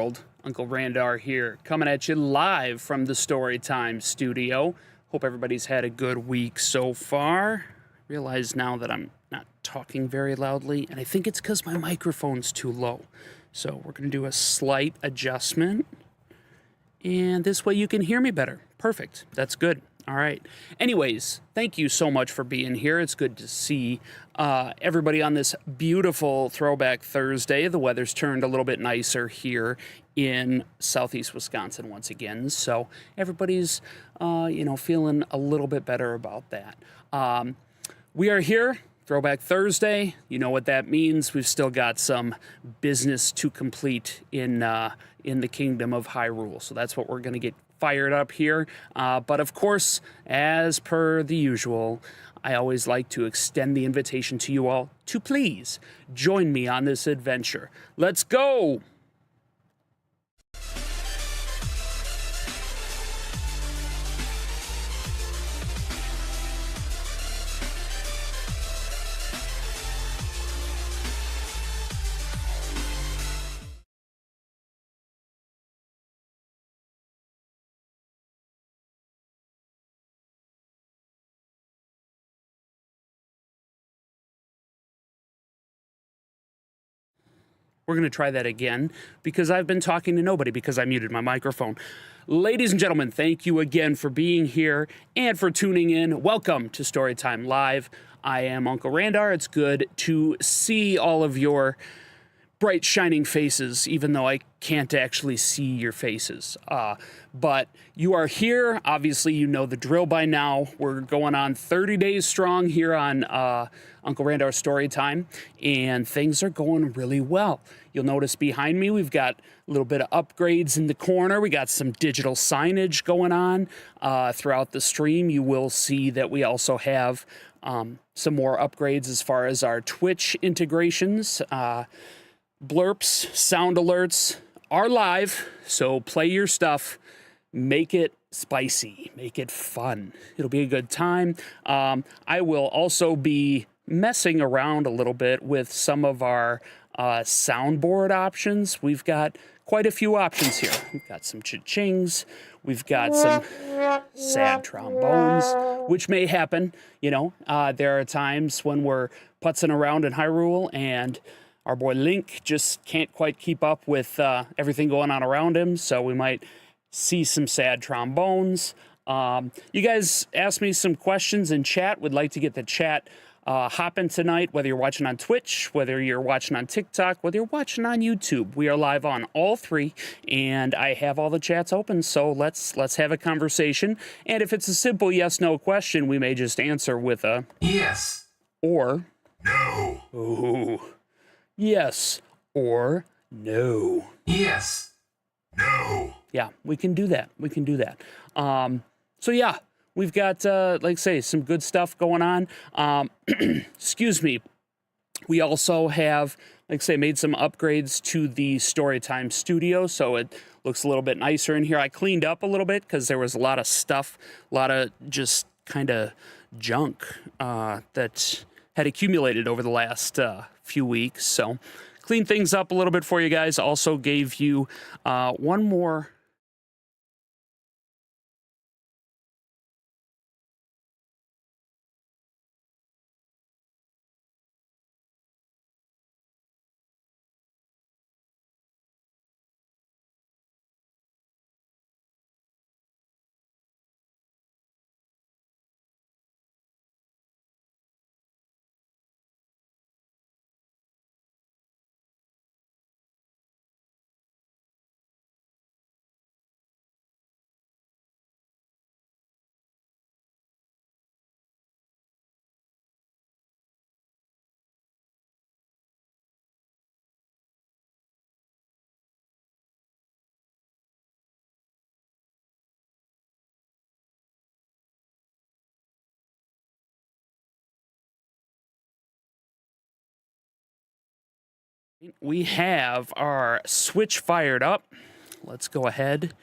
world. Uncle Randar here, coming at you live from the Storytime studio. Hope everybody's had a good week so far. Realize now that I'm not talking very loudly, and I think it's because my microphone's too low. So we're going to do a slight adjustment, and this way you can hear me better. Perfect. That's good. All right. Anyways, thank you so much for being here. It's good to see everybody on this beautiful Throwback Thursday. The weather's turned a little bit nicer here in southeast Wisconsin once again. So everybody's, feeling a little bit better about that. We are here, Throwback Thursday. You know what that means. We've still got some business to complete in the kingdom of Hyrule. So that's what we're going to get fired up here. But of course, as per the usual, I always like to extend the invitation to you all to please join me on this adventure. Let's go! We're going to try that again because I've been talking to nobody because I muted my microphone. Ladies and gentlemen, thank you again for being here and for tuning in. Welcome to Storytime Live. I am Uncle Randar. It's good to see all of your bright shining faces, even though I can't actually see your faces. But you are here. Obviously, you know the drill by now. We're going on 30 days strong here on Uncle Randar's Storytime, and things are going really well. You'll notice behind me, we've got a little bit of upgrades in the corner. We got some digital signage going on throughout the stream. You will see that we also have some more upgrades as far as our Twitch integrations. Blurps, sound alerts are live, so play your stuff, make it spicy, make it fun. It'll be a good time. I will also be messing around a little bit with some of our soundboard options. We've got quite a few options here. We've got some cha-chings, we've got some sad trombones, which may happen. There are times when we're putzing around in Hyrule and our boy Link just can't quite keep up with everything going on around him, so we might see some sad trombones. You guys asked me some questions in chat. Would like to get the chat hopping tonight, whether you're watching on Twitch, whether you're watching on TikTok, whether you're watching on YouTube. We are live on all three, and I have all the chats open, so let's have a conversation. And if it's a simple yes-no question, we may just answer with a yes or no. Ooh. Yes or no. Yes. No. Yeah, we can do that. We can do that. So yeah, we've got, like I say, some good stuff going on. Excuse me. We also have, like I say, made some upgrades to the Storytime studio, so it looks a little bit nicer in here. I cleaned up a little bit because there was a lot of stuff, a lot of just kind of junk that had accumulated over the last few weeks. So clean things up a little bit for you guys. Also gave you one more. We have our switch fired up. Let's go ahead.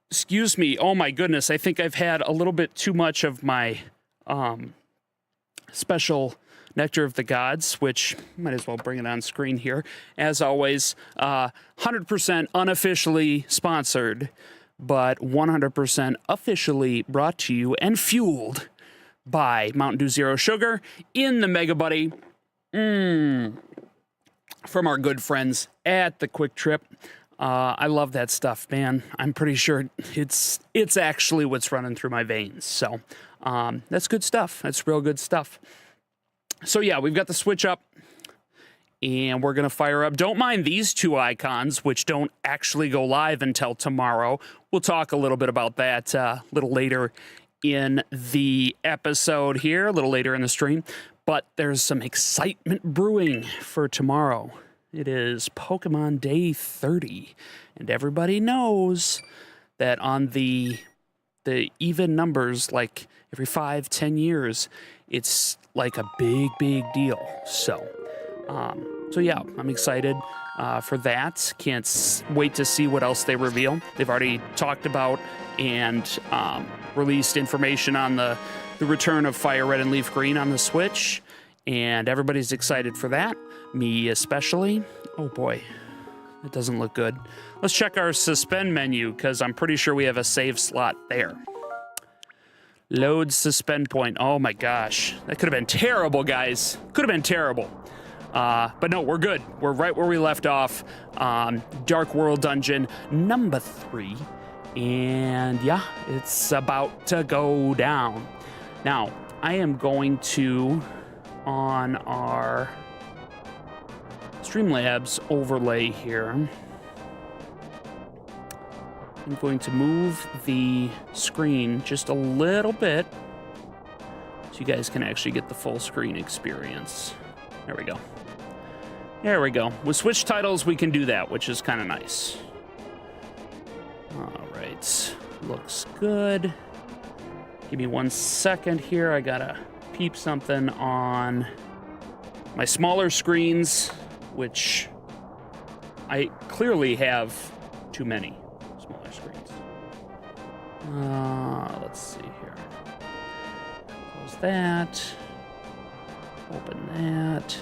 Excuse me. Oh my goodness. I think I've had a little bit too much of my special Nectar of the Gods, which might as well bring it on screen here. As always, 100% unofficially sponsored, but 100% officially brought to you and fueled by Mountain Dew Zero Sugar in the Mega Buddy. From our good friends at the Quick Trip. I love that stuff, man. I'm pretty sure it's actually what's running through my veins. So that's good stuff. That's real good stuff. So yeah, we've got the Switch up, and we're going to fire up. Don't mind these two icons, which don't actually go live until tomorrow. We'll talk a little bit about that a little later in the episode here, a little later in the stream. But there's some excitement brewing for tomorrow. It is Pokemon Day 30, and everybody knows that on the even numbers, like every 5-10 years, it's like a big deal. So yeah, I'm excited for that. Can't wait to see what else they reveal. They've already talked about and released information on the return of Fire Red and Leaf Green on the Switch, and everybody's excited for that. Me especially. Oh boy, it doesn't look good. Let's check our suspend menu, because I'm pretty sure we have a save slot there. Load suspend point. Oh my gosh, that could have been terrible, guys. Could have been terrible. But no, we're good. We're right where we left off. Dark World Dungeon number 3. And yeah, it's about to go down. Now, I am going to, on our Streamlabs overlay here, I'm going to move the screen just a little bit so you guys can actually get the full screen experience. There we go. There we go. With Switch titles, we can do that, which is kind of nice. All right. Looks good. Give me 1 second here. I gotta peep something on my smaller screens, which I clearly have too many smaller screens. Let's see here. Close that. Open that.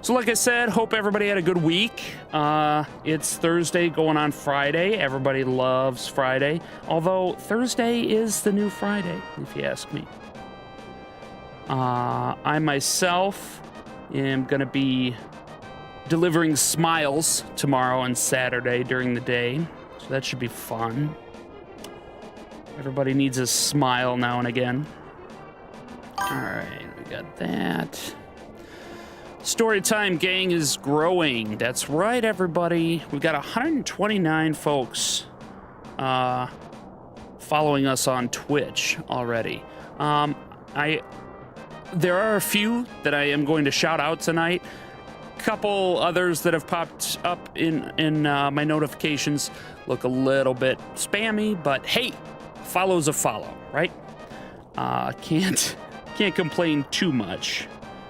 So like I said, hope everybody had a good week. It's Thursday going on Friday. Everybody loves Friday. Although Thursday is the new Friday, if you ask me. I myself am going to be delivering smiles tomorrow and Saturday during the day. So that should be fun. Everybody needs a smile now and again. All right, we got that. Storytime gang is growing. That's right, everybody. We've got 129 folks following us on Twitch already. There are a few that I am going to shout out tonight. Couple others that have popped up in my notifications look a little bit spammy, but hey, follow's a follow, right? Can't complain too much.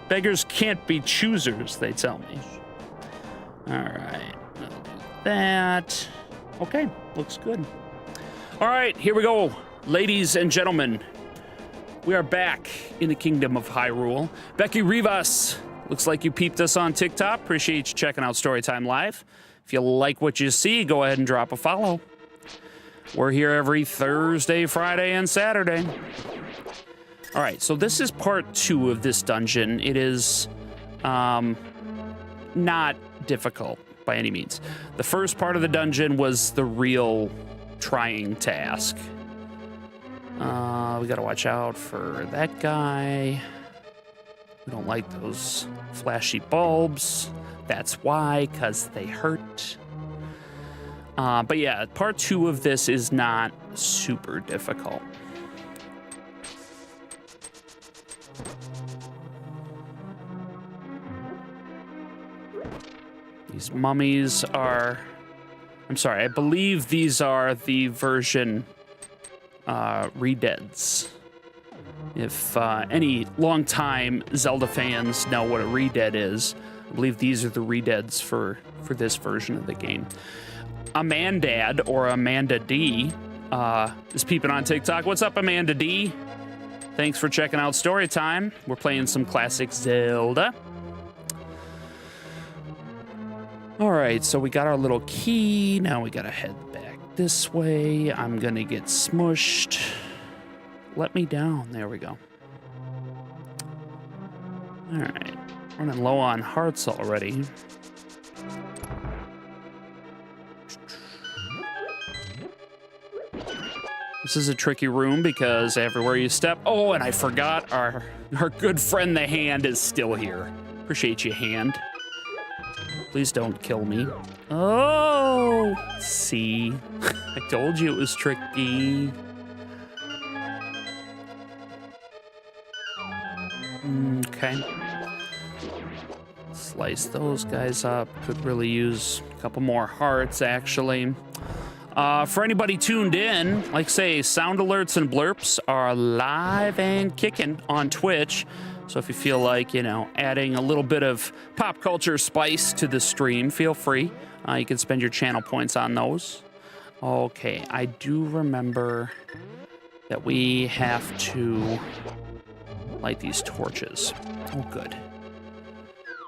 Beggars can't be choosers, they tell me. All right, I'll do that. Okay, looks good. All right, here we go. Ladies and gentlemen, we are back in the Kingdom of Hyrule. Becky Rivas, looks like you peeped us on TikTok. Appreciate you checking out Storytime Live. If you like what you see, go ahead and drop a follow. We're here every Thursday, Friday, and Saturday. All right, so this is part 2 of this dungeon. It is not difficult by any means. The first part of the dungeon was the real trying task. We gotta watch out for that guy. We don't like those flashy bulbs. That's why, because they hurt. But yeah, part 2 of this is not super difficult. These mummies are... I'm sorry, I believe these are the version redeads. If any longtime Zelda fans know what a redead is, I believe these are the redeads for this version of the game. Amandad, or Amanda D, is peeping on TikTok. What's up, Amanda D? Thanks for checking out Storytime. We're playing some classic Zelda. All right, so we got our little key. Now we gotta head back this way. I'm gonna get smushed. Let me down. There we go. All right, running low on hearts already. This is a tricky room because everywhere you step... Oh, and I forgot our good friend the Hand is still here. Appreciate you, Hand. Please don't kill me. Oh, see? I told you it was tricky. Okay. Slice those guys up. Could really use a couple more hearts, actually. For anybody tuned in, like say, sound alerts and blurps are live and kicking on Twitch. So if you feel like, you know, adding a little bit of pop culture spice to the stream, feel free. You can spend your channel points on those. Okay, I do remember that we have to light these torches. Oh, good.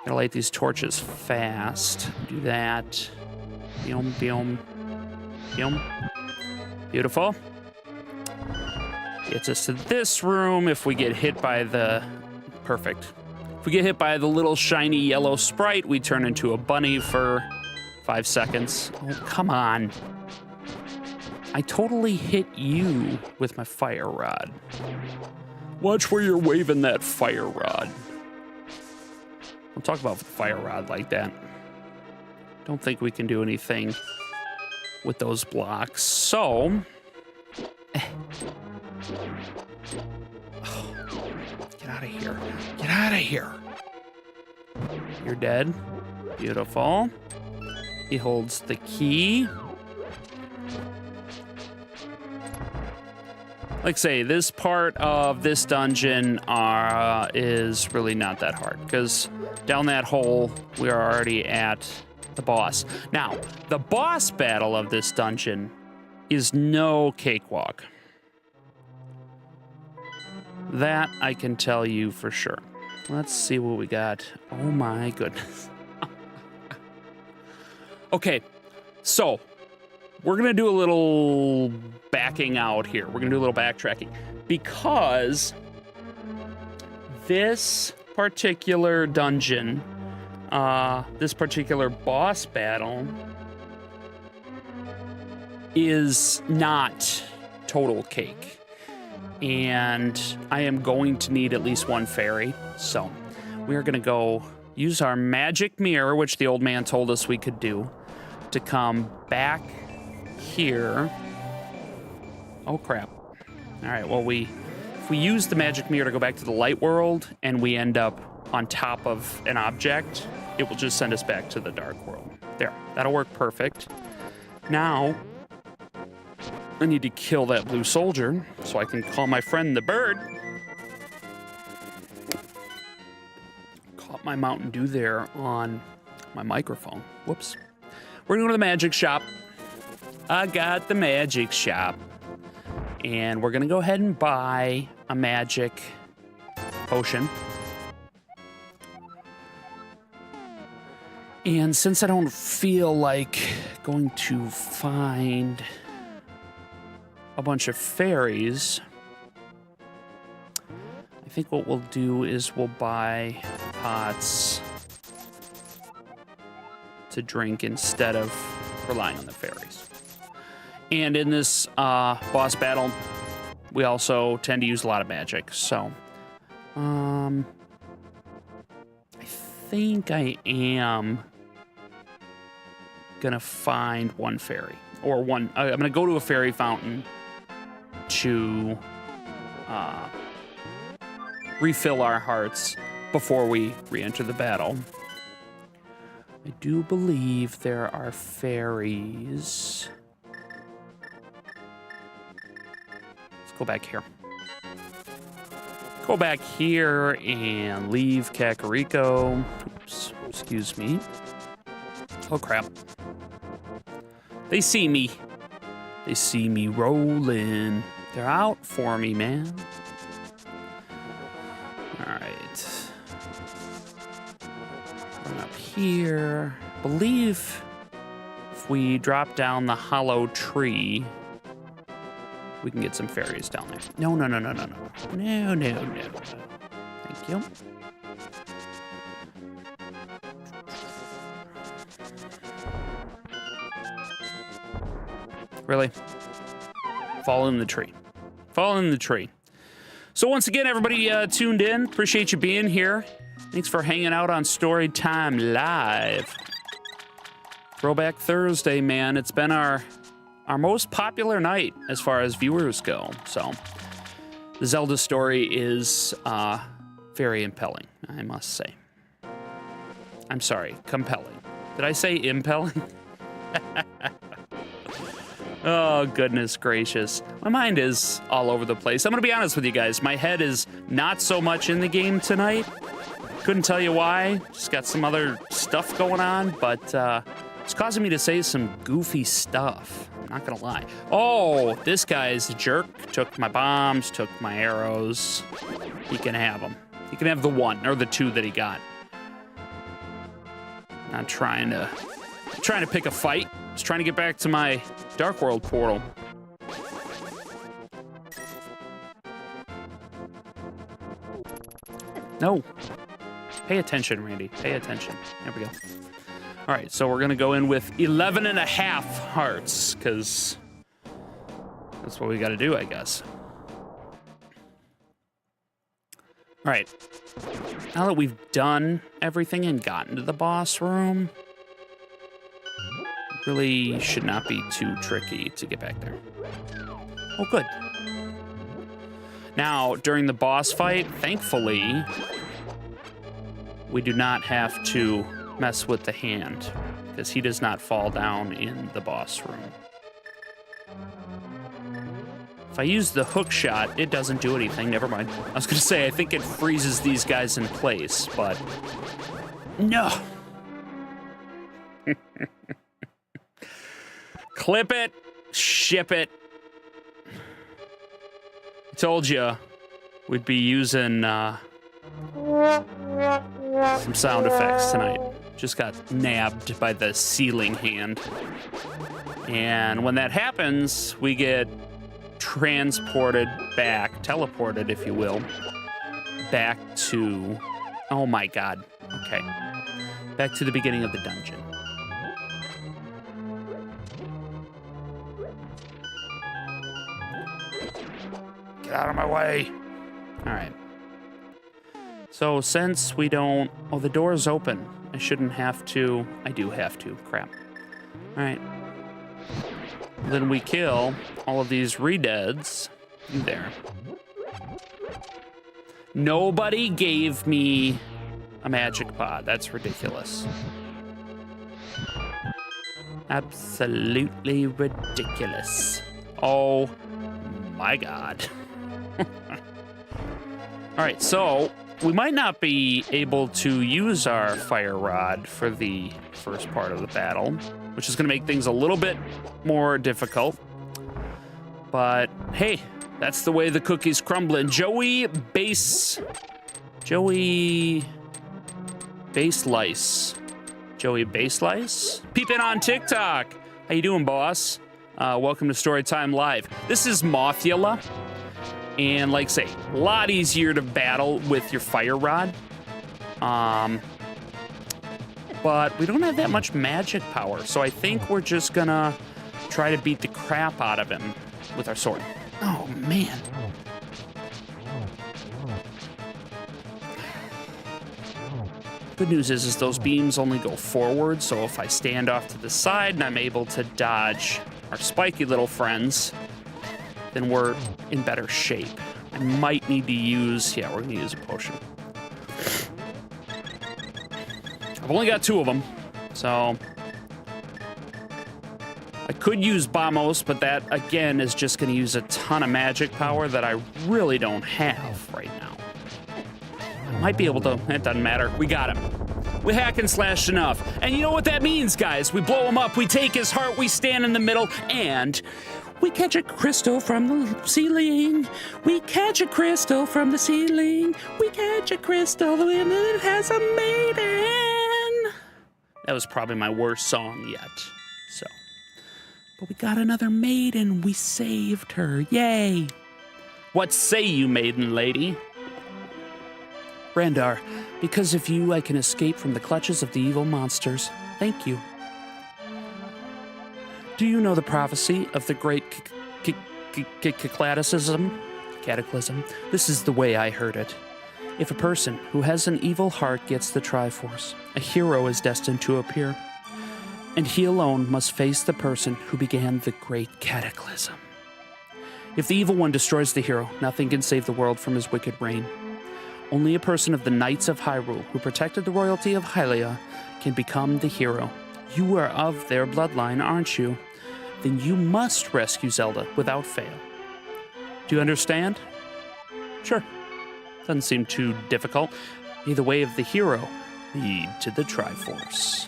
Gotta light these torches fast. Do that. Boom, boom. Beautiful. Gets us to this room. If we get hit by the... Perfect. If we get hit by the little shiny yellow sprite, we turn into a bunny for 5 seconds. Oh, come on. I totally hit you with my fire rod. Watch where you're waving that fire rod. Don't talk about the fire rod like that. Don't think we can do anything with those blocks. So, get out of here. Get out of here. You're dead. Beautiful. He holds the key. Like I say, this part of this dungeon is really not that hard because down that hole, we are already at the boss. Now, the boss battle of this dungeon is no cakewalk. That I can tell you for sure. Let's see what we got. Oh my goodness. Okay, so we're gonna do a little backing out here. We're gonna do a little backtracking because this particular dungeon, this particular boss battle is not total cake. And I am going to need at least one fairy. So we are gonna go use our magic mirror, which the old man told us we could do, to come back here. Oh crap. All right, well, if we use the magic mirror to go back to the light world and we end up on top of an object, it will just send us back to the dark world. There, that'll work perfect. Now, I need to kill that blue soldier so I can call my friend the bird. Caught my Mountain Dew there on my microphone. Whoops. We're gonna go to the magic shop. I got the magic shop. And we're gonna go ahead and buy a magic potion. And since I don't feel like going to find a bunch of fairies, I think what we'll do is we'll buy pots to drink instead of relying on the fairies. And in this boss battle, we also tend to use a lot of magic. So, I think I am gonna find one fairy or one. I'm gonna go to a fairy fountain to refill our hearts before we re-enter the battle. I do believe there are fairies. Let's go back here. Go back here and leave Kakariko. Oops, excuse me. Oh crap. They see me. They see me rolling. They're out for me, man. here. I believe if we drop down the hollow tree, we can get some fairies down there. No, no, no, no, no, no. No, no, no, no. Thank you. Really? Fall in the tree. Fall in the tree. So once again, everybody tuned in. Appreciate you being here. Thanks for hanging out on Storytime Live. Throwback Thursday, man. It's been our most popular night as far as viewers go. So the Zelda story is very impelling, I must say. I'm sorry, compelling. Did I say impelling? Oh, goodness gracious. My mind is all over the place. I'm going to be honest with you guys. My head is not so much in the game tonight. Couldn't tell you why. Just got some other stuff going on, but it's causing me to say some goofy stuff. I'm not going to lie. Oh, this guy's a jerk. Took my bombs, took my arrows. He can have them. He can have the one or the two that he got. Not trying to pick a fight. Just trying to get back to my Dark World portal. No. Pay attention, Randy. Pay attention. There we go. All right, so we're going to go in with 11.5 hearts, because that's what we got to do, I guess. All right. Now that we've done everything and gotten to the boss room, really should not be too tricky to get back there. Oh, good. Now, during the boss fight, thankfully, we do not have to mess with the hand, because he does not fall down in the boss room. If I use the hook shot, it doesn't do anything. Never mind. I was going to say, I think it freezes these guys in place, but no. Clip it, ship it. I told you we'd be using some sound effects tonight. Just got nabbed by the ceiling hand. And when that happens, we get transported back, teleported, if you will, back to, oh my God, okay. Back to the beginning of the dungeon. Get out of my way. All right. So since we don't, oh, the door's open. I shouldn't have to, I do have to, crap. All right. Then we kill all of these re-deads there. Nobody gave me a magic pod. That's ridiculous. Absolutely ridiculous. Oh my God. All right, so we might not be able to use our fire rod for the first part of the battle, which is going to make things a little bit more difficult. But hey, that's the way the cookie's crumbling. Joey Base Lice. Peep in on TikTok. How you doing, boss? Welcome to Storytime Live. This is Mothula. And like I say, a lot easier to battle with your fire rod. But we don't have that much magic power, so I think we're just gonna try to beat the crap out of him with our sword. Oh, man. Good news is those beams only go forward, so if I stand off to the side and I'm able to dodge our spiky little friends, then we're in better shape. I might need to use, yeah, we're gonna use a potion. I've only got 2 of them, so I could use Bombos, but that, again, is just gonna use a ton of magic power that I really don't have right now. I might be able to, it doesn't matter, we got him. We hack and slashed enough. And you know what that means, guys? We blow him up, we take his heart, we stand in the middle, and we catch a crystal from the ceiling. We catch a crystal from the ceiling. We catch a crystal and it has a maiden. That was probably my worst song yet. So, but we got another maiden. We saved her. Yay! What say you, maiden lady? Randar, because of you, I can escape from the clutches of the evil monsters. Thank you. Do you know the prophecy of the great cataclysm? This is the way I heard it. If a person who has an evil heart gets the Triforce, a hero is destined to appear, and he alone must face the person who began the great cataclysm. If the evil one destroys the hero, nothing can save the world from his wicked reign. Only a person of the Knights of Hyrule, who protected the royalty of Hylia, can become the hero. You are of their bloodline, aren't you? Then you must rescue Zelda without fail. Do you understand? Sure. Doesn't seem too difficult. May the way of the hero lead to the Triforce.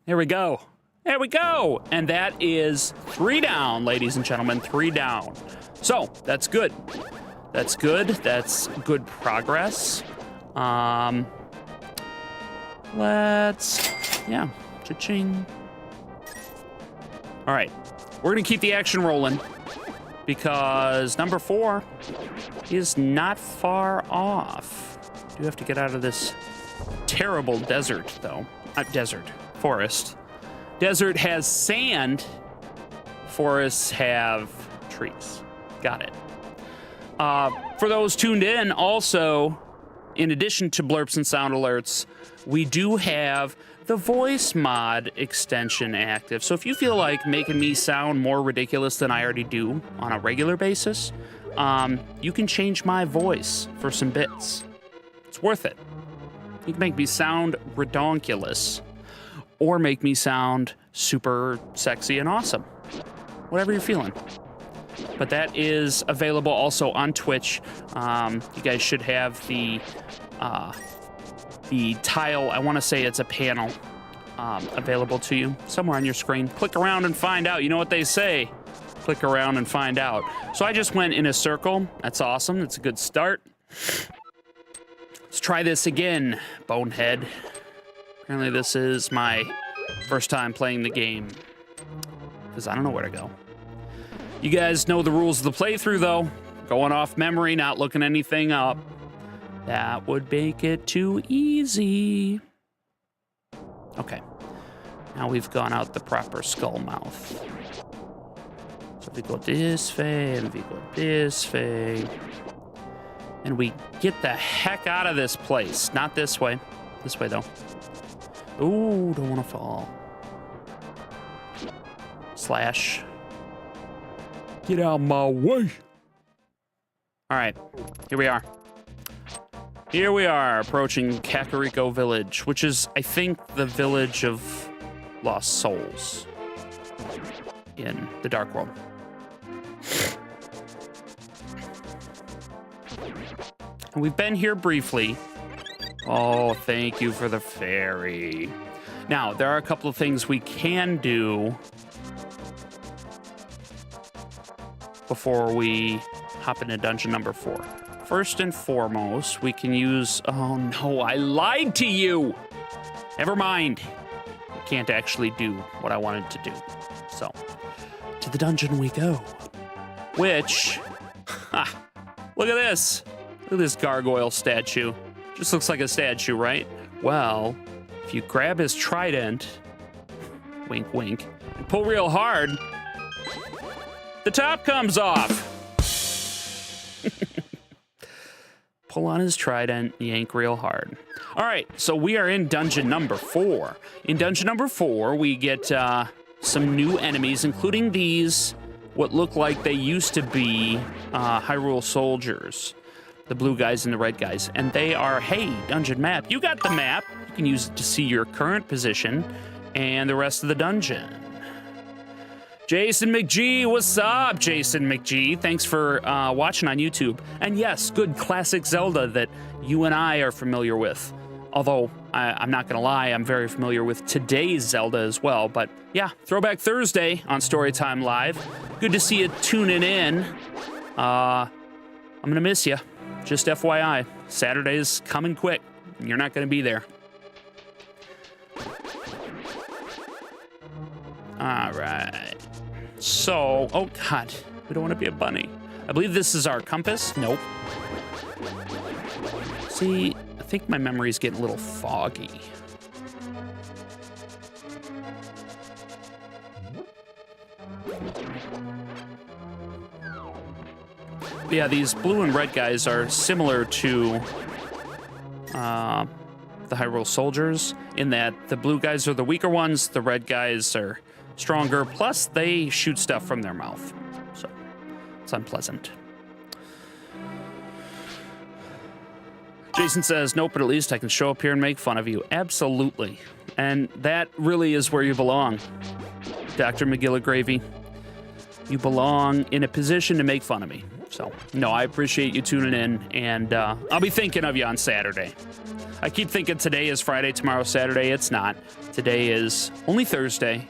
There we go. There we go. And that is 3 down, ladies and gentlemen. 3 down. So, that's good. That's good. That's good progress. Yeah, cha-ching. All right, we're gonna keep the action rolling because number 4 is not far off. Do have to get out of this terrible desert, though. Forest. Desert has sand. Forests have trees. Got it. For those tuned in, also, in addition to blurps and sound alerts, we do have the voice mod extension active. So if you feel like making me sound more ridiculous than I already do on a regular basis, you can change my voice for some bits. It's worth it. You can make me sound redonkulous or make me sound super sexy and awesome. Whatever you're feeling. But that is available also on Twitch. You guys should have the tile, I want to say it's a panel, available to you somewhere on your screen. Click around and find out. You know what they say. Click around and find out. So I just went in a circle. That's awesome. That's a good start. Let's try this again, bonehead. Apparently this is my first time playing the game because I don't know where to go. You guys know the rules of the playthrough, though. Going off memory, not looking anything up. That would make it too easy. Okay. Now we've gone out the proper skull mouth. So we go this way, and we go this way. And we get the heck out of this place. Not this way. This way, though. Ooh, don't want to fall. Slash. Get out of my way. All right, here we are. Here we are, approaching Kakariko Village, which is, I think, the village of lost souls in the Dark World. And we've been here briefly. Oh, thank you for the fairy. Now, there are a couple of things we can do before we hop into dungeon number 4. First and foremost, we can use... Oh, no, I lied to you! Never mind. I can't actually do what I wanted to do. So, to the dungeon we go. Which... look at this! Look at this gargoyle statue. Just looks like a statue, right? Well, if you grab his trident... Wink, wink. And pull real hard... The top comes off. Pull on his trident, yank real hard. All right, so we are in dungeon number 4. In dungeon number 4, we get some new enemies, including these, what look like they used to be Hyrule soldiers. The blue guys and the red guys. And they are, hey, dungeon map. You got the map. You can use it to see your current position and the rest of the dungeon. Jason McGee, what's up, Jason McGee? Thanks for watching on YouTube. And yes, good classic Zelda that you and I are familiar with. Although, I'm not gonna lie, I'm very familiar with today's Zelda as well. But yeah, Throwback Thursday on Storytime Live. Good to see you tuning in. I'm gonna miss you. Just FYI, Saturday's coming quick. You're not going to be there. All right. So, oh God, we don't want to be a bunny. I believe this is our compass. Nope. See, I think my memory is getting a little foggy. Yeah, these blue and red guys are similar to the Hyrule soldiers in that the blue guys are the weaker ones, the red guys are stronger, plus they shoot stuff from their mouth. So it's unpleasant. Jason says, nope, but at least I can show up here and make fun of you. Absolutely. And that really is where you belong, Dr. McGilligravy. You belong in a position to make fun of me. So, no, I appreciate you tuning in, and I'll be thinking of you on Saturday. I keep thinking today is Friday, tomorrow's Saturday. It's not. Today is only Thursday.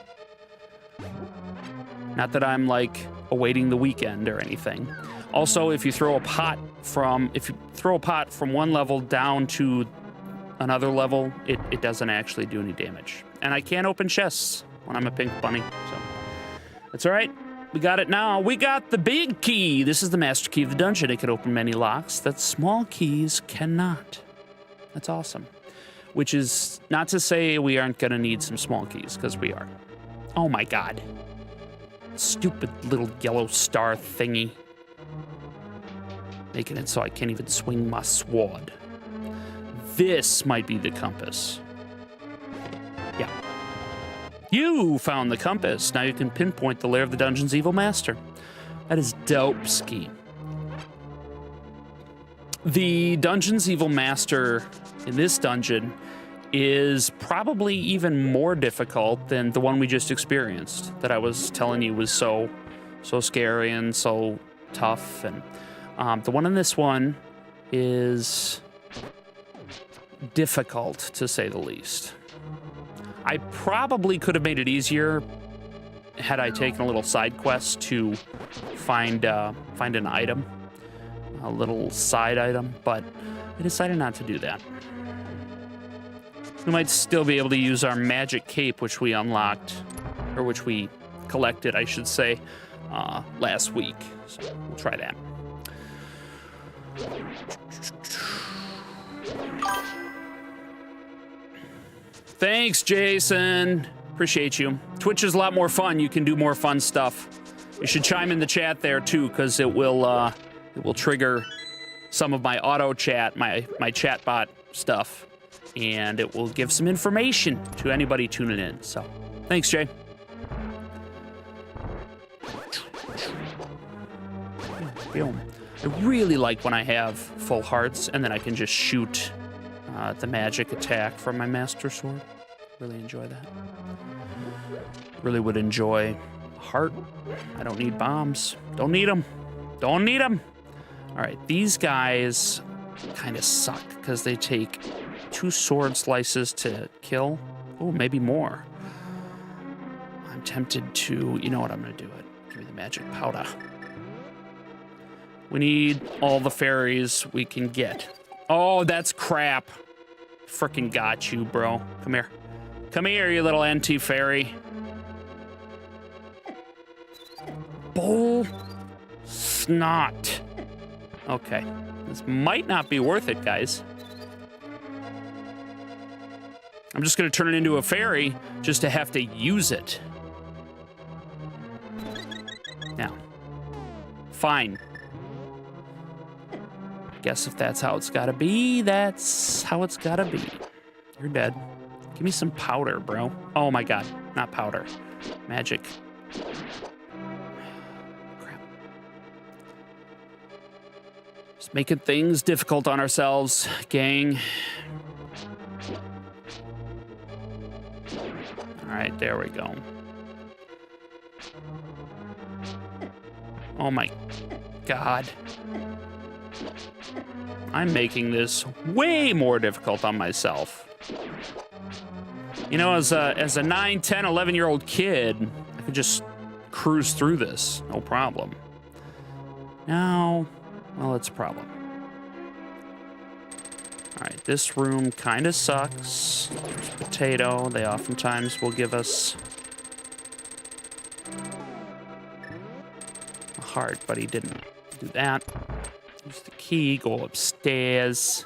Not that I'm, like, awaiting the weekend or anything. Also, if you throw a pot from one level down to another level, it doesn't actually do any damage. And I can't open chests when I'm a pink bunny, so that's all right. We got it now. We got the big key. This is the master key of the dungeon. It can open many locks that small keys cannot. That's awesome. Which is not to say we aren't going to need some small keys, because we are. Oh my God. Stupid little yellow star thingy. Making it so I can't even swing my sword. This might be the compass. Yeah. You found the compass. Now you can pinpoint the lair of the dungeon's evil master. That is dope ski. The dungeon's evil master in this dungeon is probably even more difficult than the one we just experienced, that I was telling you was so scary and so tough. And the one in this one is difficult, to say the least. I probably could have made it easier had I taken a little side quest to find an item, a little side item, but I decided not to do that. We might still be able to use our magic cape, which we unlocked, or which we collected, I should say, last week. So we'll try that. Thanks, Jason. Appreciate you. Twitch is a lot more fun. You can do more fun stuff. You should chime in the chat there too, because it will trigger some of my auto chat, my chat bot stuff, and it will give some information to anybody tuning in. So, thanks, Jay. I really like when I have full hearts and then I can just shoot the magic attack from my master sword. Really enjoy that. Really would enjoy heart. I don't need bombs. Don't need them. Don't need them. All right, these guys kind of suck because they take 2 sword slices to kill. Oh, maybe more. I'm tempted to, you know what, I'm gonna do it. Give me the magic powder. We need all the fairies we can get. Oh, that's crap. Frickin' got you, bro. Come here. Come here, you little anti-fairy. Bull snot. Okay. This might not be worth it, guys. I'm just gonna turn it into a fairy just to have to use it. Now. Fine. Guess if that's how it's gotta be, that's how it's gotta be. You're dead. Give me some powder, bro. Oh my God, not powder. Magic. Crap. Just making things difficult on ourselves, gang. All right, there we go. Oh my God. I'm making this way more difficult on myself. You know, as a 9, 10, 11-year-old kid, I could just cruise through this, no problem. Now, well, it's a problem. right, this room kind of sucks. There's potato. They oftentimes will give us a heart, but he didn't do that. Use the key, go upstairs.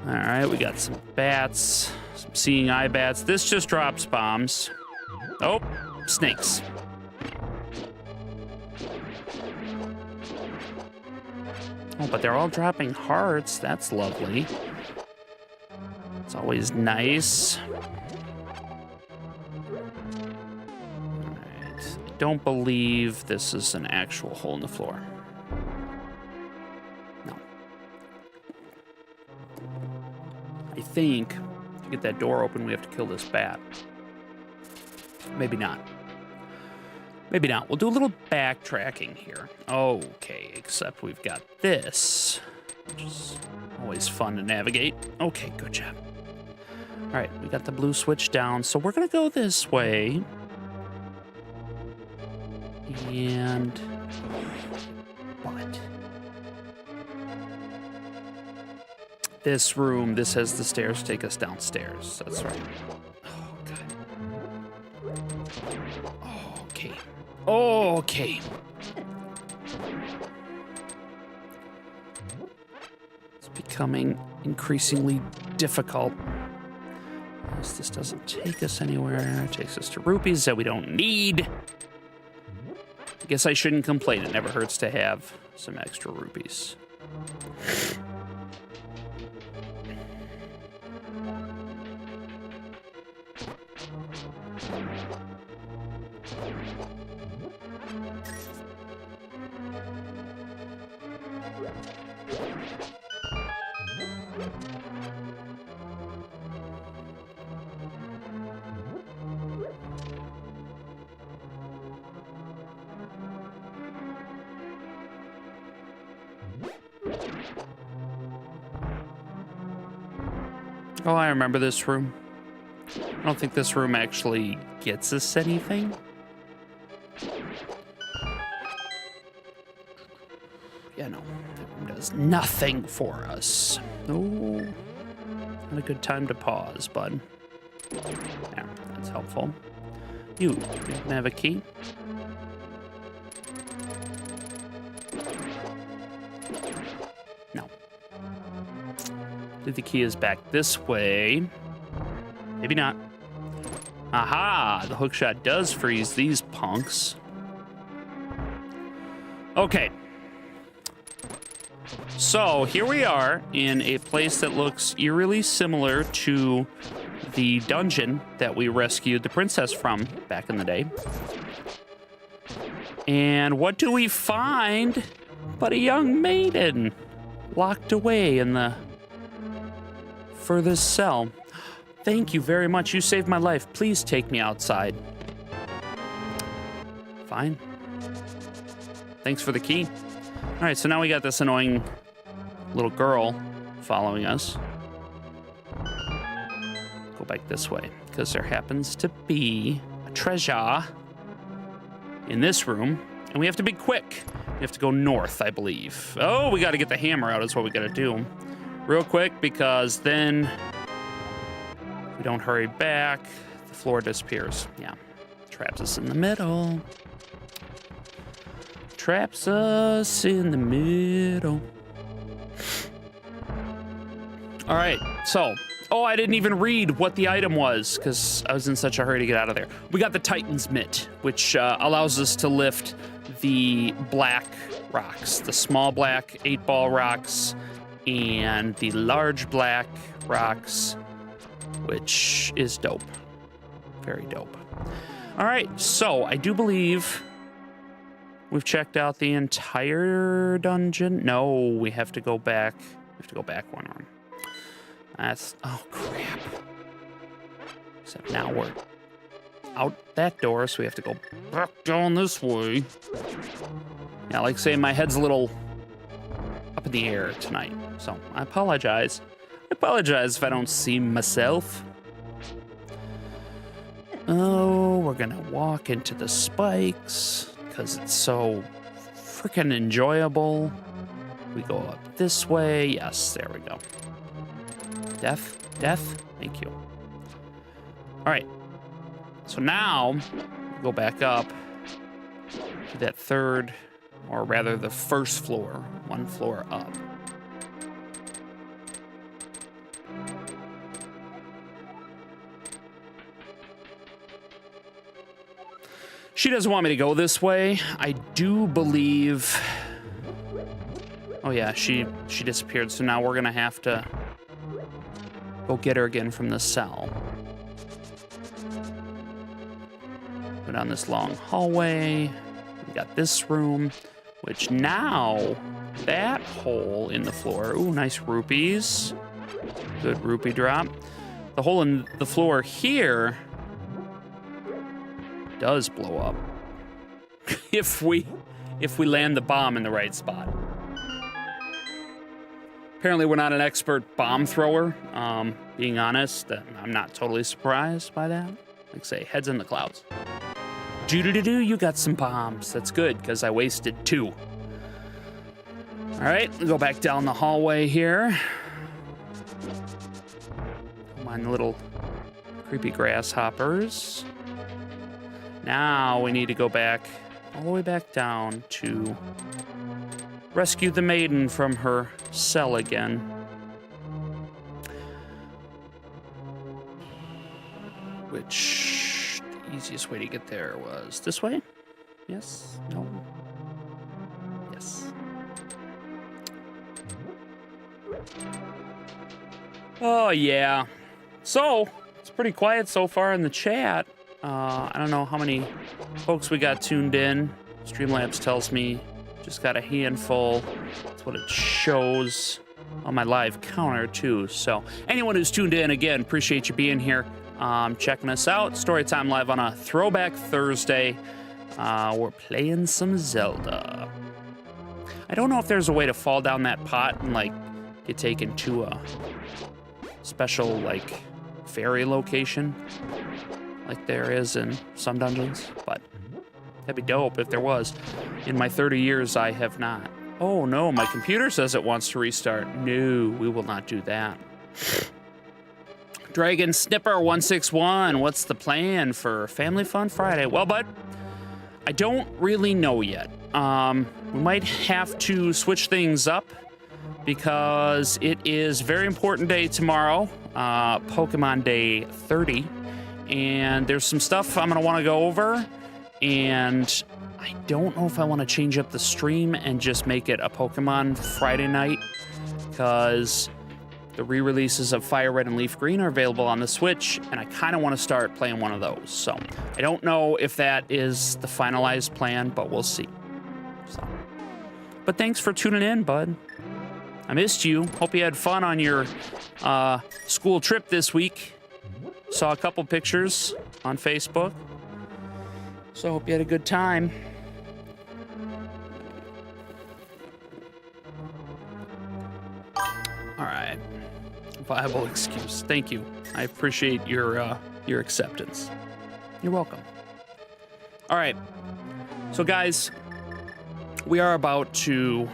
All right, we got some bats, some seeing eye bats. This just drops bombs. Oh, snakes. Oh, but they're all dropping hearts. That's lovely. It's always nice. All right. I don't believe this is an actual hole in the floor. No. I think to get that door open, we have to kill this bat. Maybe not. Maybe not. We'll do a little backtracking here. Okay, except we've got this, which is always fun to navigate. Okay, good job. All right, we got the blue switch down, so we're gonna go this way. And what? This room, this has the stairs take us downstairs. That's right. Oh, God. Okay. Okay. It's becoming increasingly difficult. As this doesn't take us anywhere. It takes us to rupees that we don't need. I guess I shouldn't complain. It never hurts to have some extra rupees. Oh, I remember this room. I don't think this room actually gets us anything. Yeah, no, that room does nothing for us. No, not a good time to pause, bud. Yeah, that's helpful. You have a key? No. The key is back this way. Maybe not. Aha! The hookshot does freeze these punks. Okay. So here we are in a place that looks eerily similar to the dungeon that we rescued the princess from back in the day. And what do we find but a young maiden locked away in the furthest cell? Thank you very much. You saved my life. Please take me outside. Fine. Thanks for the key. All right, so now we got this annoying little girl following us. Go back this way, because there happens to be a treasure in this room, and we have to be quick. We have to go north, I believe. Oh, we got to get the hammer out is what we got to do. Real quick, because then if we don't hurry back, the floor disappears. Yeah, traps us in the middle. Traps us in the middle. All right, so, oh, I didn't even read what the item was because I was in such a hurry to get out of there. We got the Titan's Mitt, which allows us to lift the black rocks, the small black 8-ball rocks, and the large black rocks, which is dope. Very dope. All right, so I do believe we've checked out the entire dungeon. No, we have to go back. We have to go back one room. That's, oh crap. Except now we're out that door, so we have to go back down this way. Yeah, like saying my head's a little up in the air tonight, so I apologize. I apologize if I don't see myself. Oh, we're gonna walk into the spikes because it's so freaking enjoyable. We go up this way. Yes, there we go. Death. Thank you. All right. So now, go back up to that third, or rather the first floor, one floor up. She doesn't want me to go this way. I do believe... Oh yeah, she disappeared, so now we're gonna have to go get her again from the cell. Go down this long hallway. We got this room, which now, that hole in the floor, ooh, nice rupees. Good rupee drop. The hole in the floor here does blow up if we land the bomb in the right spot. Apparently we're not an expert bomb thrower. Being honest, I'm not totally surprised by that. Like I say, heads in the clouds. Do-do-do-do, you got some bombs. That's good, because I wasted 2. All right, we'll go back down the hallway here. Come on, little creepy grasshoppers. Now we need to go back, all the way back down to rescue the maiden from her cell again. Which, the easiest way to get there was this way? Yes? No? Yes. Oh, yeah. So, it's pretty quiet so far in the chat. I don't know how many folks we got tuned in. Streamlabs tells me just got a handful. That's what it shows on my live counter, too. So anyone who's tuned in, again, appreciate you being here, checking us out. Storytime live on a Throwback Thursday. We're playing some Zelda. I don't know if there's a way to fall down that pot and, like, get taken to a special, like, fairy location like there is in some dungeons, but that'd be dope if there was. In my 30 years, I have not. Oh no, my computer says it wants to restart. No, we will not do that. Dragon Snipper 161, what's the plan for Family Fun Friday? Well, bud, I don't really know yet. We might have to switch things up because it is a very important day tomorrow, Pokemon Day 30. And there's some stuff I'm gonna wanna go over, and I don't know if I wanna change up the stream and just make it a Pokemon Friday night, because the re-releases of Fire Red and Leaf Green are available on the Switch, and I kinda wanna start playing one of those. So I don't know if that is the finalized plan, but we'll see. So, but thanks for tuning in, bud. I missed you. Hope you had fun on your school trip this week. Saw a couple pictures on Facebook, so hope you had a good time. All right, viable excuse. Thank you. I appreciate your acceptance. You're welcome. All right, so guys, we are about to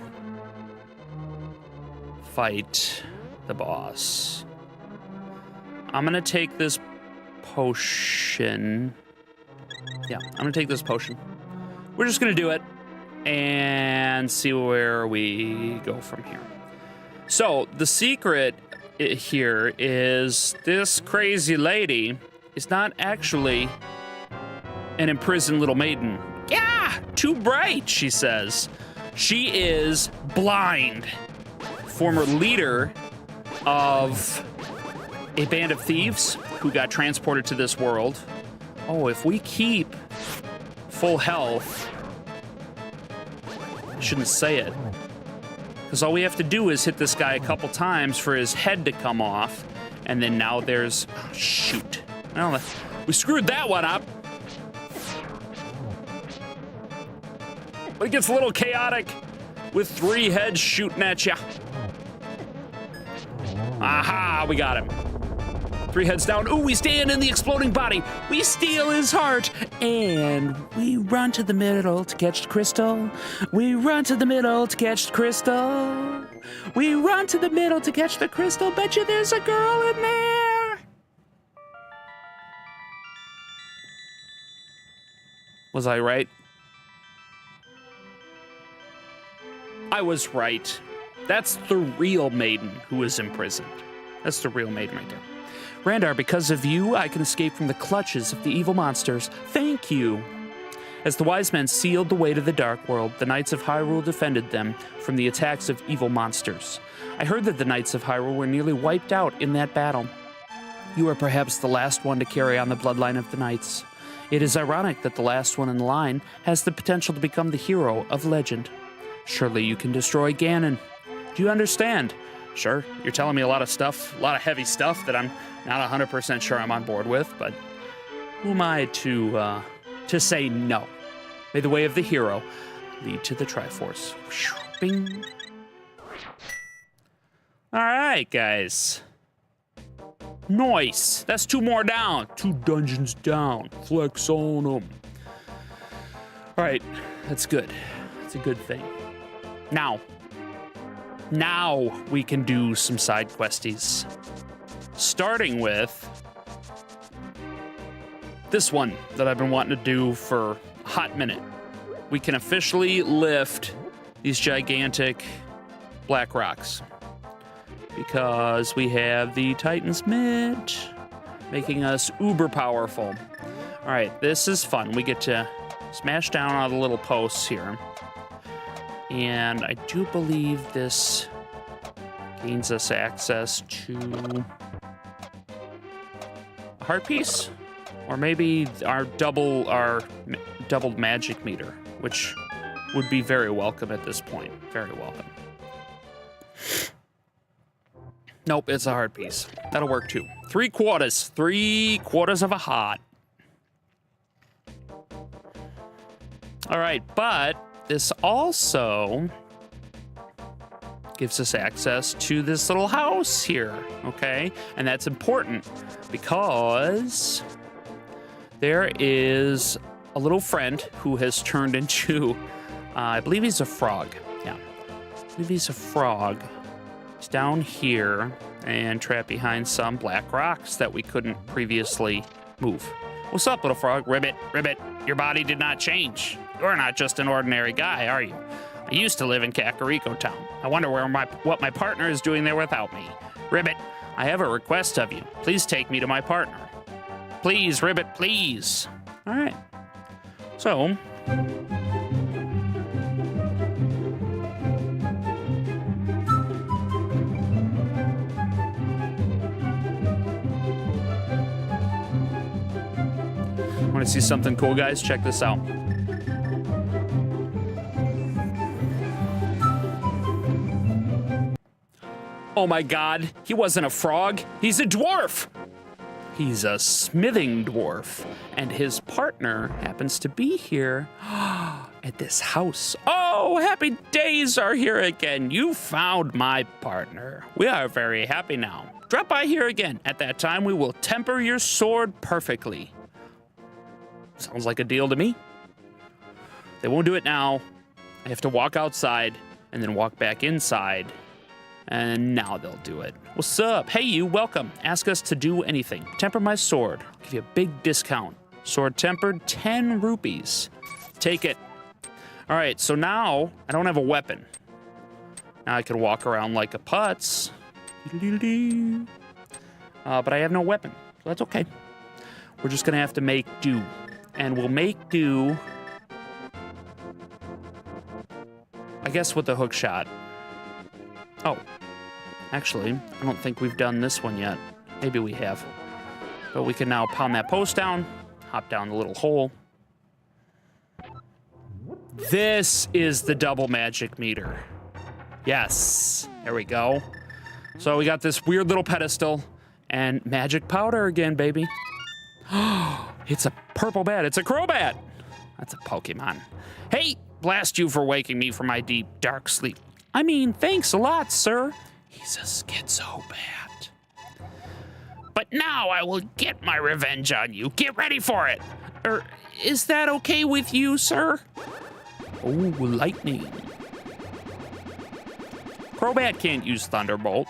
fight the boss. I'm gonna take this potion. Yeah, I'm gonna take this potion. We're just gonna do it and see where we go from here. So the secret here is this crazy lady is not actually an imprisoned little maiden. Yeah, too bright, she says. She is blind. Former leader of a band of thieves who got transported to this world. Oh, if we keep full health, I shouldn't say it, because all we have to do is hit this guy a couple times for his head to come off, and then now there's, oh, shoot. Well, we screwed that one up. But it gets a little chaotic with 3 heads shooting at you. Aha, we got him. 3 heads down. Ooh, we stand in the exploding body. We steal his heart. And we run to the middle to catch the crystal. We run to the middle to catch the crystal. We run to the middle to catch the crystal. Bet you there's a girl in there. Was I right? I was right. That's the real maiden who is imprisoned. That's the real maiden right there. Randar, because of you, I can escape from the clutches of the evil monsters. Thank you. As the wise men sealed the way to the dark world, the Knights of Hyrule defended them from the attacks of evil monsters. I heard that the Knights of Hyrule were nearly wiped out in that battle. You are perhaps the last one to carry on the bloodline of the Knights. It is ironic that the last one in the line has the potential to become the hero of legend. Surely you can destroy Ganon. Do you understand? Sure, you're telling me a lot of stuff, a lot of heavy stuff that I'm not 100% sure I'm on board with, but who am I to say no? May the way of the hero lead to the Triforce. Bing. All right, guys. Nice. That's 2 more down. 2 dungeons down. Flex on them. All right, that's good. That's a good thing. Now we can do some side questies. Starting with this one that I've been wanting to do for a hot minute. We can officially lift these gigantic black rocks because we have the Titan's Mitt making us uber powerful. All right, this is fun. We get to smash down all the little posts here. And I do believe this gains us access to a heart piece, or maybe our doubled magic meter, which would be very welcome at this point. Very welcome. Nope, it's a heart piece. That'll work too. 3/4. 3/4 of a heart. All right, but this also gives us access to this little house here, okay? And that's important because there is a little friend who has turned into, I believe he's a frog. Yeah, I believe he's a frog. He's down here and trapped behind some black rocks that we couldn't previously move. What's up, little frog? Ribbit, Ribbit, your body did not change. You're not just an ordinary guy, are you? I used to live in Kakariko Town. I wonder what my partner is doing there without me. Ribbit, I have a request of you. Please take me to my partner. Please, Ribbit, please. All right. So, want to see something cool, guys? Check this out. Oh my God, he wasn't a frog, he's a dwarf. He's a smithing dwarf, and his partner happens to be here at this house. Oh, happy days are here again. You found my partner. We are very happy now. Drop by here again. At that time, we will temper your sword perfectly. Sounds like a deal to me. They won't do it now. I have to walk outside and then walk back inside. And now they'll do it. What's up? Hey, you, welcome. Ask us to do anything. Temper my sword. I'll give you a big discount. Sword tempered, 10 rupees. Take it. All right, so now I don't have a weapon. Now I can walk around like a putz. But I have no weapon, so that's okay. We're just gonna have to make do. And we'll make do, I guess, with the hook shot. Oh, actually, I don't think we've done this one yet. Maybe we have. But we can now pound that post down, hop down the little hole. This is the double magic meter. Yes, there we go. So we got this weird little pedestal and magic powder again, baby. It's a purple bat. It's a Crobat. That's a Pokemon. Hey, blast you for waking me from my deep, dark sleep. I mean, thanks a lot, sir. He's a schizo bat. But Now I will get my revenge on you. Get ready for it. Is that okay with you, sir? Oh, lightning. Throwback can't use Thunderbolt.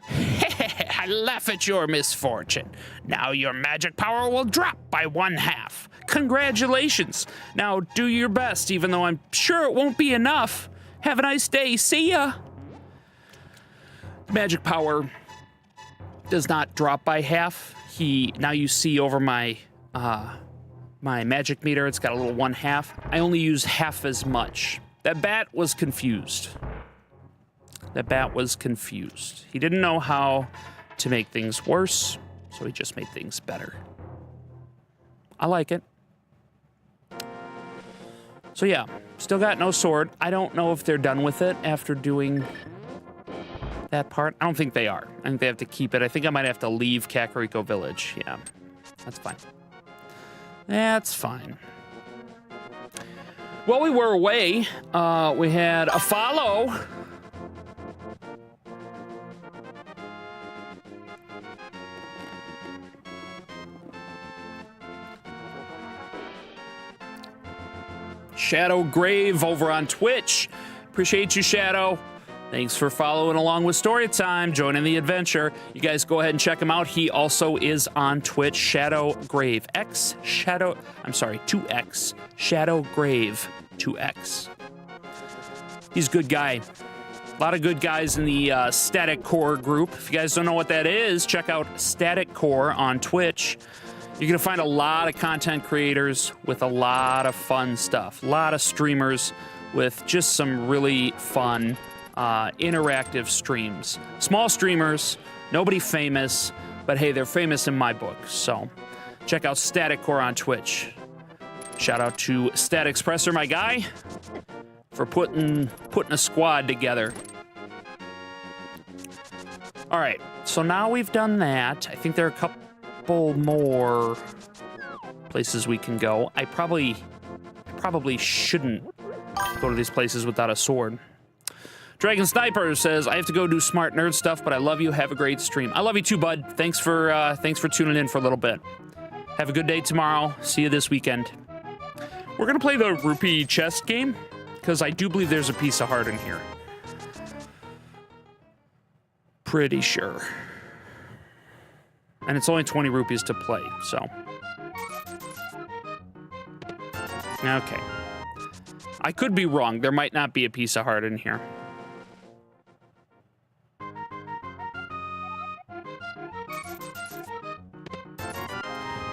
I laugh at your misfortune. Now your magic power will drop by 1/2. Congratulations. Now do your best, even though I'm sure it won't be enough. Have a nice day. See ya. Magic power does not drop by 1/2. Now you see over my my magic meter, it's got a little 1/2. I only use 1/2 as much. That bat was confused. He didn't know how to make things worse, so he just made things better. I like it. So yeah, still got no sword. I don't know if they're done with it after doing that part. I don't think they are. I think they have to keep it. I think I might have to leave Kakariko Village. Yeah, that's fine. That's fine. While we were away, we had a follow. Shadow Grave over on Twitch. Appreciate you, Shadow. Thanks for following along with Storytime, joining the adventure. You guys go ahead and check him out. He also is on Twitch, Shadow Grave. 2X. Shadow Grave, 2X. He's a good guy. A lot of good guys in the Static Core group. If you guys don't know what that is, check out Static Core on Twitch. You're gonna find a lot of content creators with a lot of fun stuff. A lot of streamers with just some really fun interactive streams. Small streamers, nobody famous, but hey, they're famous in my book. So check out Static Core on Twitch. Shout out to Stat Expressor, my guy, for putting a squad together. All right, so now we've done that. I think there are a couple more places we can go. I probably shouldn't go to these places without a sword. Dragon Sniper says, I have to go do smart nerd stuff, but I love you. Have a great stream. I love you too, bud. Thanks for tuning in for a little bit. Have a good day tomorrow. See you this weekend. We're gonna play the rupee chest game because I do believe there's a piece of heart in here. Pretty sure. And it's only 20 rupees to play, so. Okay. I could be wrong. There might not be a piece of heart in here.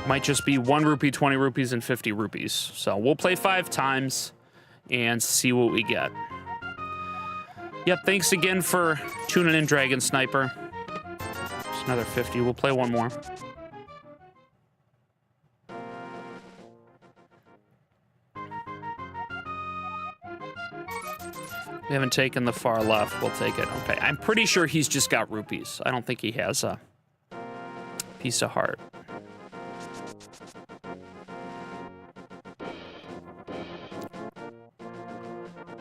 Might just be 1 rupee, 20 rupees, and 50 rupees. So we'll play 5 times and see what we get. Yep, thanks again for tuning in, Dragon Sniper. Just another 50. We'll play one more. We haven't taken the far left. We'll take it. Okay, I'm pretty sure he's just got rupees. I don't think he has a piece of heart.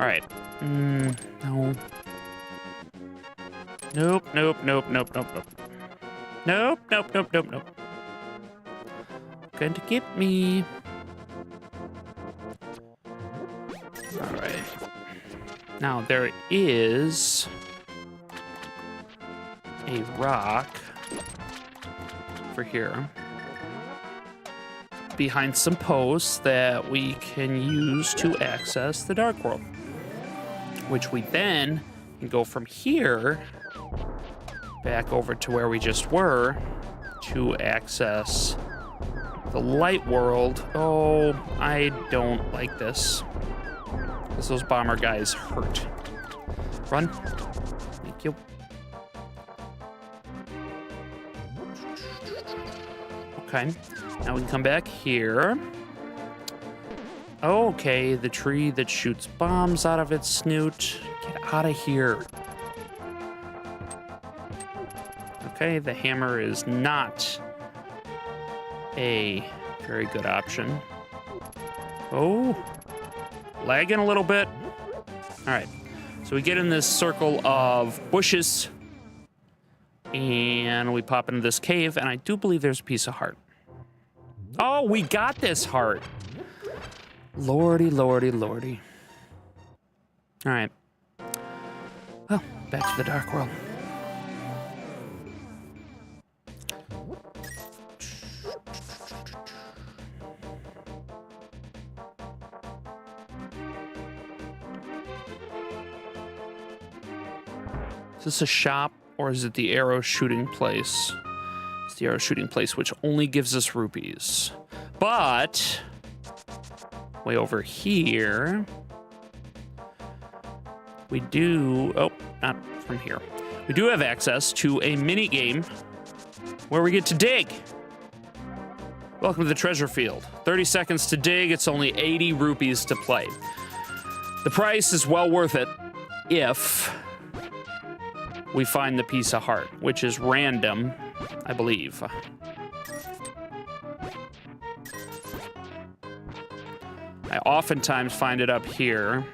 All right. No. Nope, nope, nope, nope, nope, nope. Nope, nope, nope, nope, nope. Going to get me. All right. Now, there is a rock over here behind some posts that we can use to access the Dark World, which we then can go from here back over to where we just were to access the Light World. Oh, I don't like this. Because those bomber guys hurt. Run. Thank you. Okay. Now we can come back here. Okay, the tree that shoots bombs out of its snoot. Get out of here. Okay, the hammer is not a very good option. Oh, lagging a little bit. All right, so we get in this circle of bushes. And we pop into this cave, and I do believe there's a piece of heart. Oh, we got this heart. Lordy, lordy, lordy. All right. Well, back to the dark world. Is this a shop, or is it the arrow shooting place? It's the arrow shooting place, which only gives us rupees. But way over here, we do, oh, not from here. We do have access to a mini game where we get to dig. Welcome to the treasure field. 30 seconds to dig. It's only 80 rupees to play. The price is well worth it if we find the piece of heart, which is random, I believe. I oftentimes find it up here.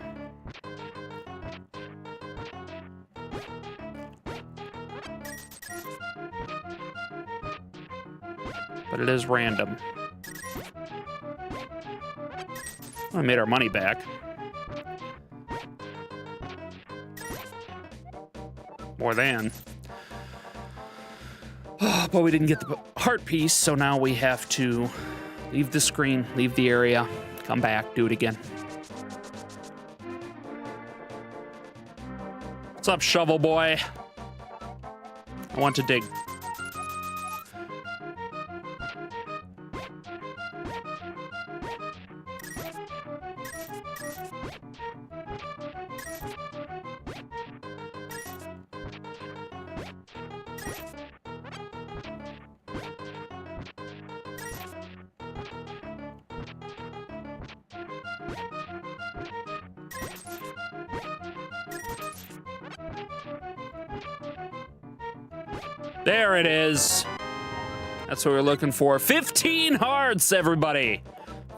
But it is random. I made our money back. More than. But we didn't get the heart piece, so now we have to leave the screen, leave the area, come back, do it again. What's up, shovel boy? I want to dig. There it is. That's what we're looking for. 15 hearts, everybody.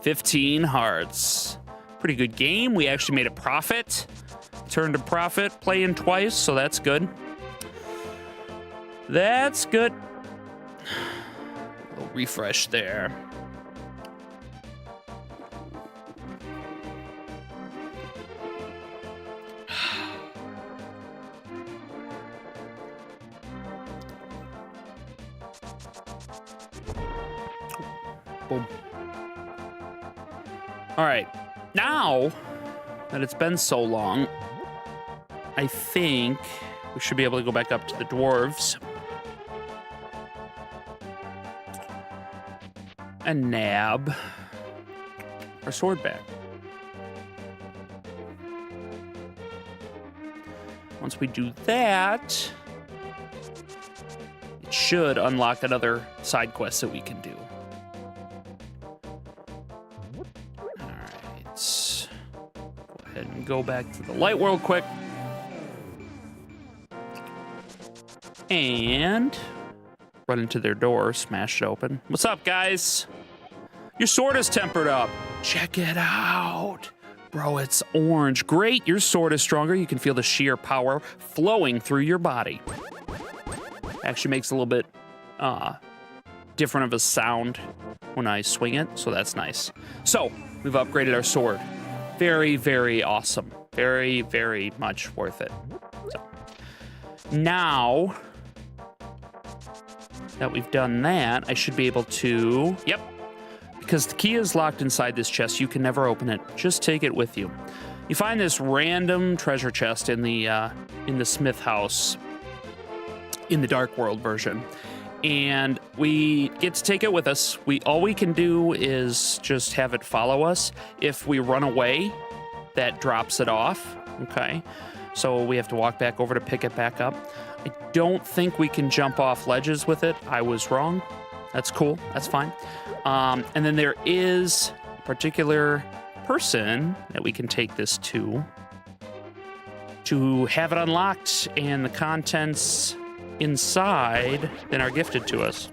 15 hearts. Pretty good game. We actually made a profit. Turned a profit playing twice, so that's good. That's good. A little refresh there. Boom. All right, now that it's been so long, I think we should be able to go back up to the dwarves and nab our sword back. Once we do that, it should unlock another side quest that we can do. And go back to the light world quick. And run into their door, smash it open. What's up, guys? Your sword is tempered up. Check it out. Bro, it's orange. Great, your sword is stronger. You can feel the sheer power flowing through your body. Actually makes a little bit different of a sound when I swing it, so that's nice. So, we've upgraded our sword. Very, very awesome. Very, very much worth it. So, now that we've done that, I should be able to, yep, because the key is locked inside this chest, you can never open it. Just take it with you. You find this random treasure chest in the smith house in the Dark World version, and we get to take it with us. All we can do is just have it follow us. If we run away, that drops it off, okay? So we have to walk back over to pick it back up. I don't think we can jump off ledges with it. I was wrong. That's cool. That's fine. And then there is a particular person that we can take this to have it unlocked, and the contents inside then are gifted to us.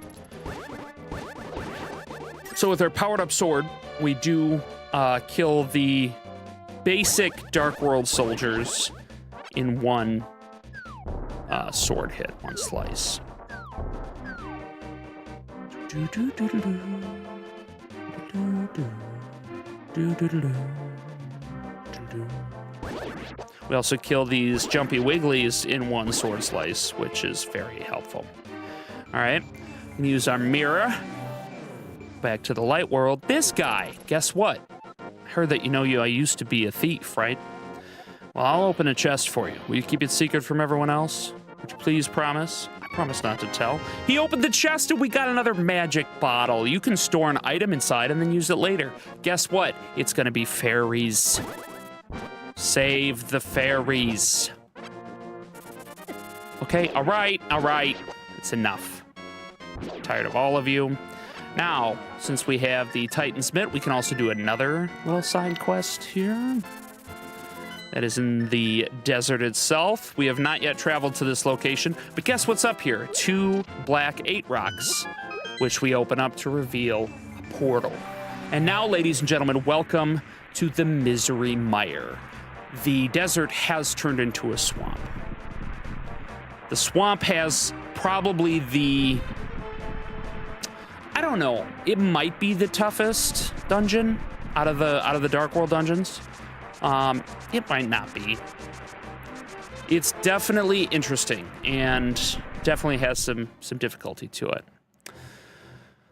So with our powered up sword, we do kill the basic Dark World soldiers in one sword hit, one slice. We also kill these jumpy wigglies in one sword slice, which is very helpful. All right, we can use our mirror. Back to the light world. This guy, guess what? I heard that I used to be a thief, right? Well, I'll open a chest for you. Will you keep it secret from everyone else? Would you please promise? I promise not to tell. He opened the chest and we got another magic bottle. You can store an item inside and then use it later. Guess what? It's gonna be fairies. Save the fairies. Okay, all right. It's enough. I'm tired of all of you. Now, since we have the Titan's Mitt, we can also do another little side quest here. That is in the desert itself. We have not yet traveled to this location, but guess what's up here? 2 black 8 rocks, which we open up to reveal a portal. And now, ladies and gentlemen, welcome to the Misery Mire. The desert has turned into a swamp. The swamp has probably I don't know, it might be the toughest dungeon out of the Dark World dungeons. It might not be. It's definitely interesting and definitely has some difficulty to it.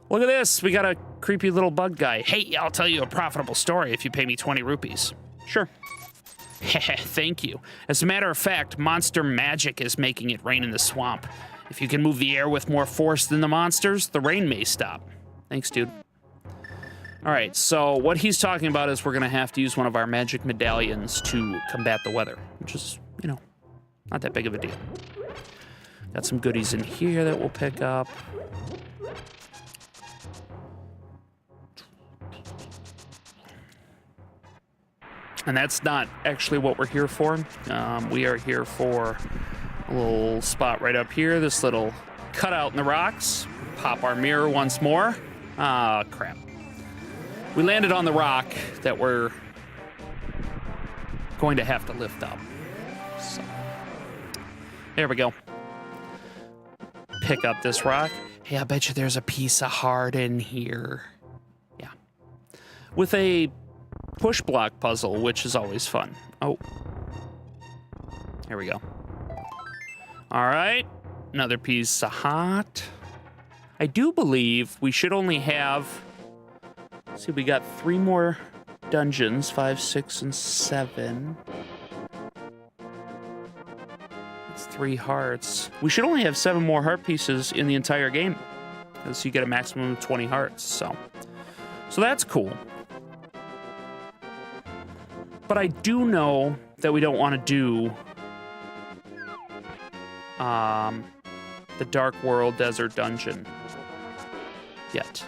Look at this, we got a creepy little bug guy. Hey, I'll tell you a profitable story if you pay me 20 rupees. Sure. Thank you. As a matter of fact, monster magic is making it rain in the swamp. If you can move the air with more force than the monsters, the rain may stop. Thanks, dude. All right, so what he's talking about is we're gonna have to use one of our magic medallions to combat the weather, which is, not that big of a deal. Got some goodies in here that we'll pick up. And that's not actually what we're here for. We are here for a little spot right up here, this little cutout in the rocks. Pop our mirror once more. Ah, crap. We landed on the rock that we're going to have to lift up. So, there we go. Pick up this rock. Hey, I bet you there's a piece of heart in here. Yeah. With a push block puzzle, which is always fun. Oh. Here we go. All right. Another piece of heart. I do believe we should only have... See, we got 3 more dungeons, 5, 6, and 7. It's 3 hearts. We should only have 7 more heart pieces in the entire game, because you get a maximum of 20 hearts, so that's cool. But I do know that we don't want to do the Dark World Desert Dungeon yet.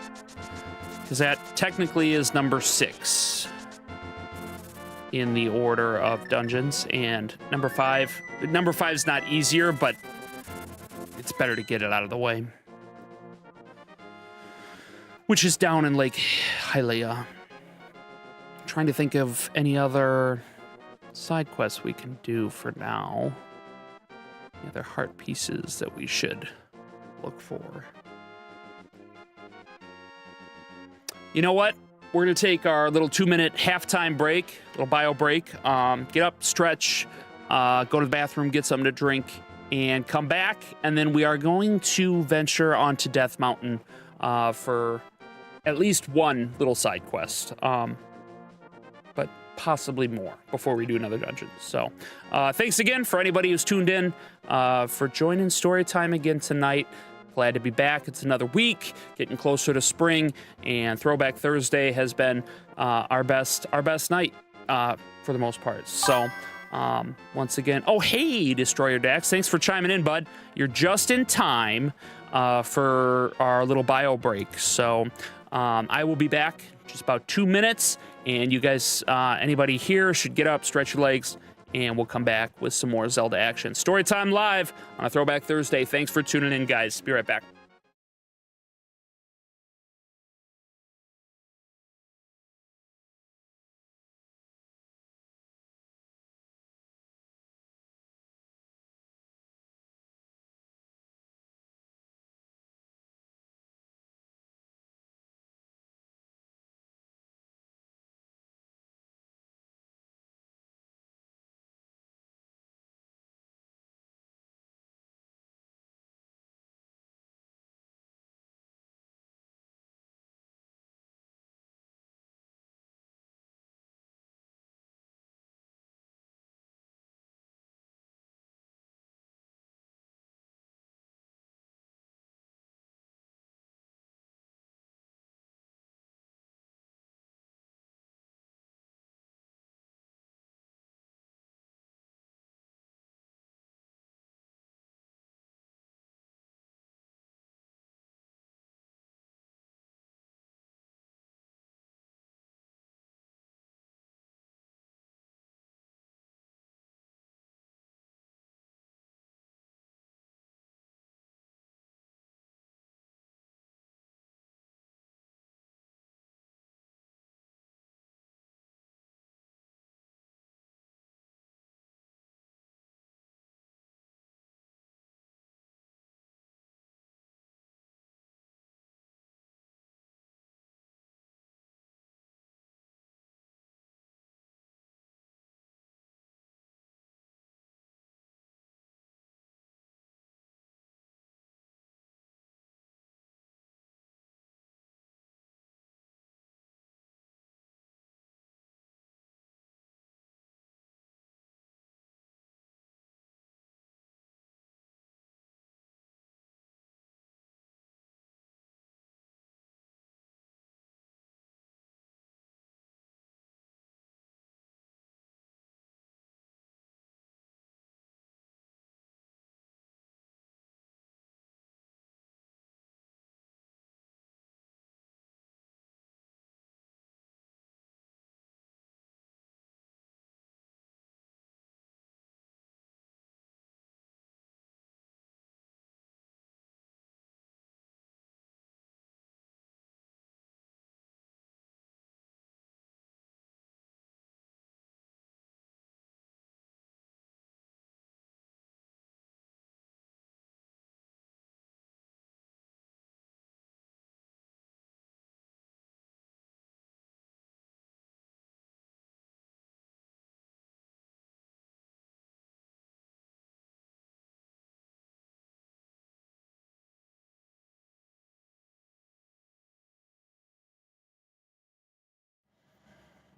Because that technically is number 6 in the order of dungeons, and number 5 is not easier, but it's better to get it out of the way. Which is down in Lake Hylia. Trying to think of any other side quests we can do for now. Any other heart pieces that we should look for. You know what? We're gonna take our little 2-minute halftime break, little bio break. Get up, stretch, go to the bathroom, get something to drink, and come back. And then we are going to venture onto Death Mountain for at least one little side quest, but possibly more before we do another dungeon. So thanks again for anybody who's tuned in, for joining Storytime again tonight. Glad to be back. It's another week, getting closer to spring, and Throwback Thursday has been our best night for the most part. So once again, oh hey, Destroyer Dax, thanks for chiming in, bud. You're just in time for our little bio break. So I will be back in just about 2 minutes, and you guys, anybody here should get up, stretch your legs, and we'll come back with some more Zelda action. Storytime live on a Throwback Thursday. Thanks for tuning in, guys. Be right back.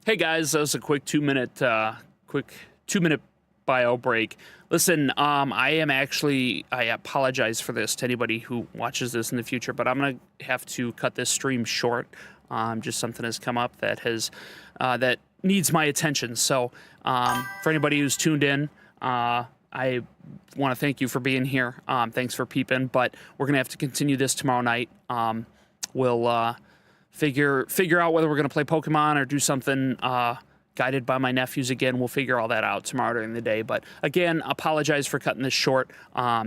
Hey guys, that was a quick 2-minute bio break. Listen, I apologize for this to anybody who watches this in the future, but I'm gonna have to cut this stream short. Just something has come up that needs my attention. So, for anybody who's tuned in, I want to thank you for being here. Thanks for peeping, but we're gonna have to continue this tomorrow night. We'll figure out whether we're gonna play Pokemon or do something guided by my nephews again. We'll figure all that out tomorrow during the day. But again, apologize for cutting this short.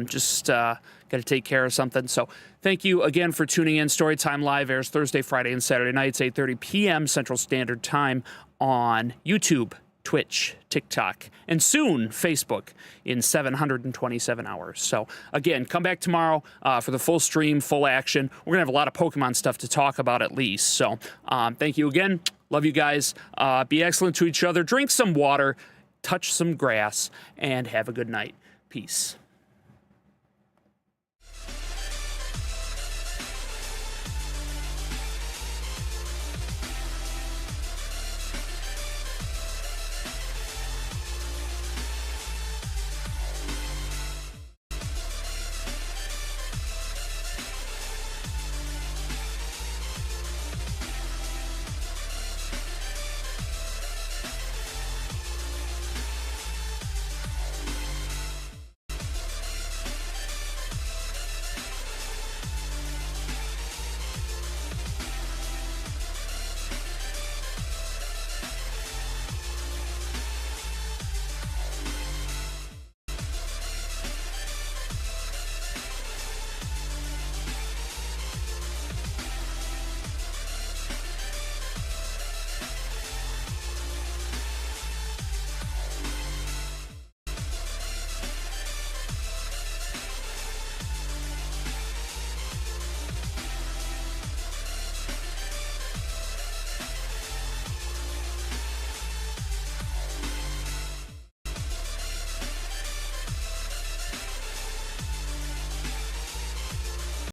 Just got to take care of something. So thank you again for tuning in. Storytime Live airs Thursday, Friday, and Saturday nights, 8:30 p.m. Central Standard Time on YouTube, Twitch, TikTok, and soon Facebook in 727 hours. So again, come back tomorrow for the full stream, full action. We're going to have a lot of Pokemon stuff to talk about at least. So thank you again. Love you guys. Be excellent to each other. Drink some water, touch some grass, and have a good night. Peace.